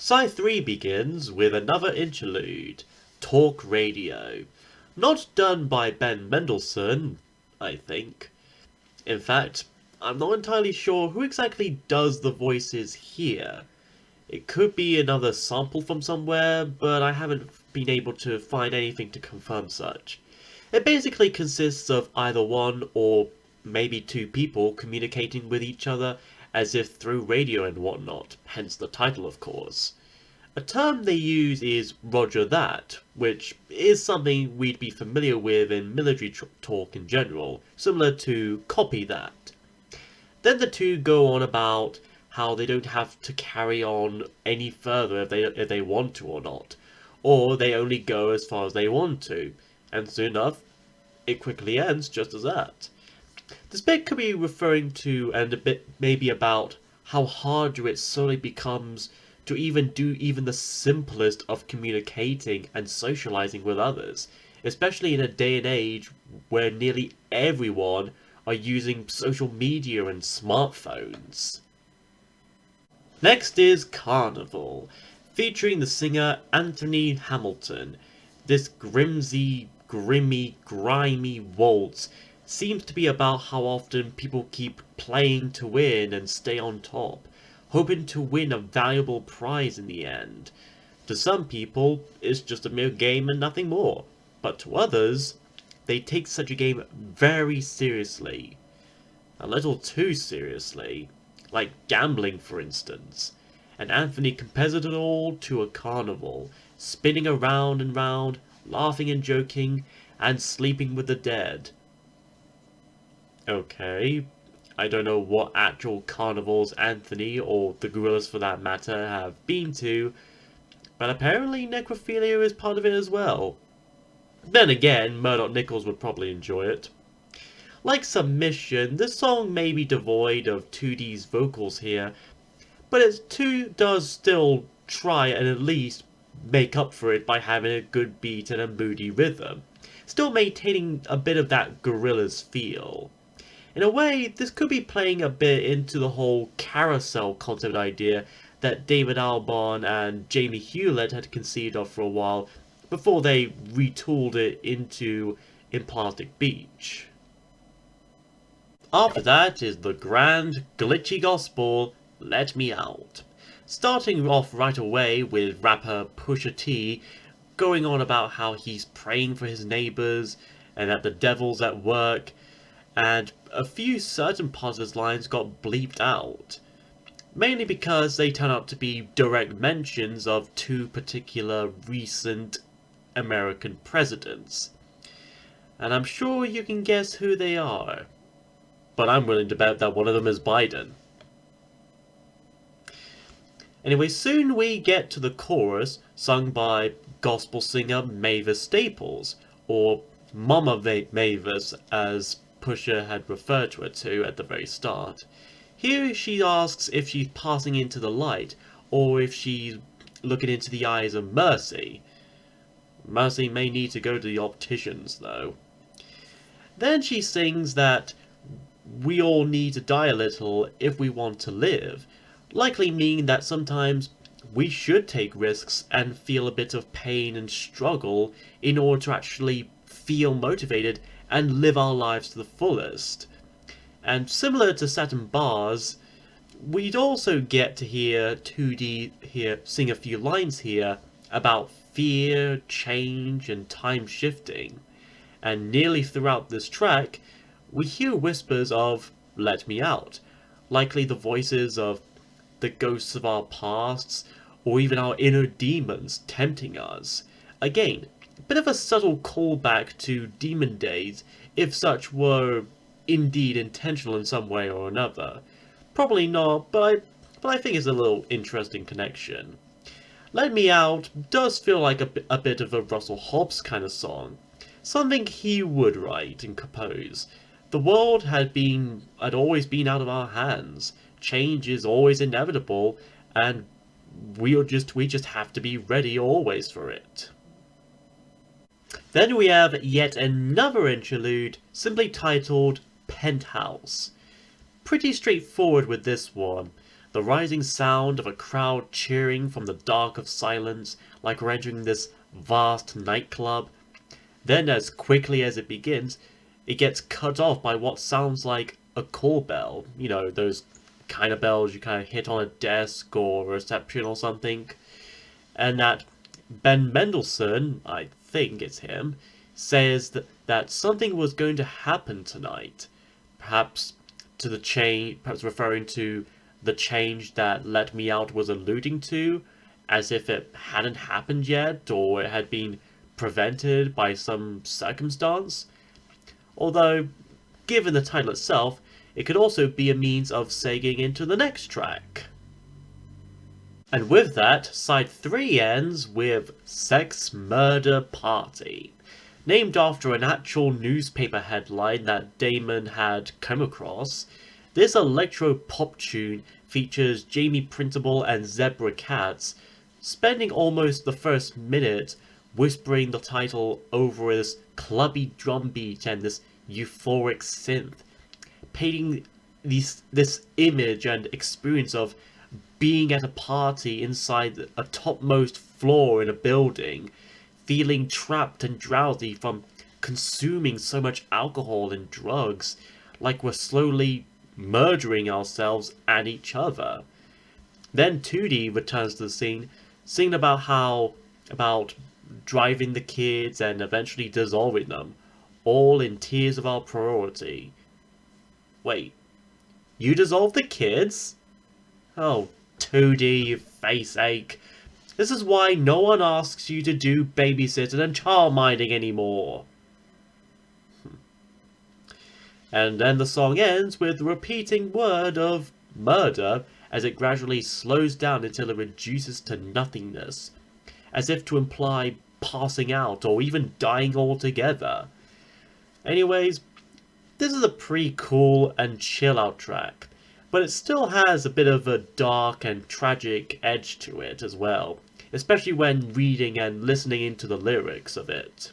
Side 3 begins with another interlude, Talk Radio. Not done by Ben Mendelsohn, I think. In fact, I'm not entirely sure who exactly does the voices here. It could be another sample from somewhere, but I haven't been able to find anything to confirm such. It basically consists of either one or maybe two people communicating with each other as if through radio and whatnot, hence the title of course. A term they use is Roger That, which is something we'd be familiar with in military talk in general, similar to Copy That. Then the two go on about how they don't have to carry on any further if they want to or not, or they only go as far as they want to, and soon enough, it quickly ends just as that. This bit could be referring to and a bit maybe about how harder it slowly becomes to even do even the simplest of communicating and socializing with others, especially in a day and age where nearly everyone are using social media and smartphones. Next is Carnival, featuring the singer Anthony Hamilton. This grimy waltz seems to be about how often people keep playing to win and stay on top, hoping to win a valuable prize in the end. To some people, it's just a mere game and nothing more, but to others, they take such a game very seriously. A little too seriously, like gambling for instance. And Anthony compares it all to a carnival, spinning around and round, laughing and joking, and sleeping with the dead. Okay, I don't know what actual carnivals Anthony, or the Gorillaz for that matter, have been to, but apparently necrophilia is part of it as well. Then again, Murdoch Nichols would probably enjoy it. Like Submission, this song may be devoid of 2D's vocals here, but it too does still try and at least make up for it by having a good beat and a moody rhythm, still maintaining a bit of that Gorillaz feel. In a way, this could be playing a bit into the whole carousel concept idea that David Albarn and Jamie Hewlett had conceived of for a while before they retooled it into In Plastic Beach. After that is the grand, glitchy gospel, Let Me Out. Starting off right away with rapper Pusha T going on about how he's praying for his neighbors and that the devil's at work, and a few certain parts of his lines got bleeped out, mainly because they turn out to be direct mentions of two particular recent American presidents. And I'm sure you can guess who they are, but I'm willing to bet that one of them is Biden. Anyway, soon we get to the chorus, sung by gospel singer Mavis Staples, or Mama Mavis as Pusha had referred to her to at the very start. Here she asks if she's passing into the light, or if she's looking into the eyes of Mercy. Mercy may need to go to the opticians, though. Then she sings that we all need to die a little if we want to live, likely meaning that sometimes we should take risks and feel a bit of pain and struggle in order to actually feel motivated and live our lives to the fullest. And similar to Satin Bars, we'd also get to hear 2D here sing a few lines here about fear, change, and time shifting. And nearly throughout this track, we hear whispers of Let Me Out, likely the voices of the ghosts of our pasts, or even our inner demons tempting us. Again, a bit of a subtle callback to demon days, if such were indeed intentional in some way or another. Probably not, but I think it's a little interesting connection. Let Me Out does feel like a bit of a Russell Hobbs kind of song, something he would write and compose. The world had always been out of our hands. Change is always inevitable, and we just have to be ready always for it. Then we have yet another interlude, simply titled Penthouse. Pretty straightforward with this one. the rising sound of a crowd cheering from the dark of silence, like we're entering this vast nightclub. Then, as quickly as it begins, it gets cut off by what sounds like a call bell. You know, those kind of bells you kind of hit on a desk or a reception or something. And that Ben Mendelsohn, I think it's him, says that something was going to happen tonight. Perhaps perhaps referring to the change that Let Me Out was alluding to, as if it hadn't happened yet or it had been prevented by some circumstance. Although, given the title itself, it could also be a means of segueing into the next track. And with that, side 3 ends with Sex Murder Party. Named after an actual newspaper headline that Damon had come across, this electro-pop tune features Jamie Printable and Zebra Cats, spending almost the first minute whispering the title over this clubby drum beat and this euphoric synth, painting this image and experience of being at a party inside a topmost floor in a building, feeling trapped and drowsy from consuming so much alcohol and drugs, like we're slowly murdering ourselves and each other. Then 2D returns to the scene, singing about driving the kids and eventually dissolving them, all in tears of our priority. Wait, you dissolved the kids? Oh, 2D, you face ache. This is why no one asks you to do babysitting and childminding anymore. And then the song ends with the repeating word of murder as it gradually slows down until it reduces to nothingness, as if to imply passing out or even dying altogether. Anyways, this is a pretty cool and chill out track, but it still has a bit of a dark and tragic edge to it as well, especially when reading and listening into the lyrics of it.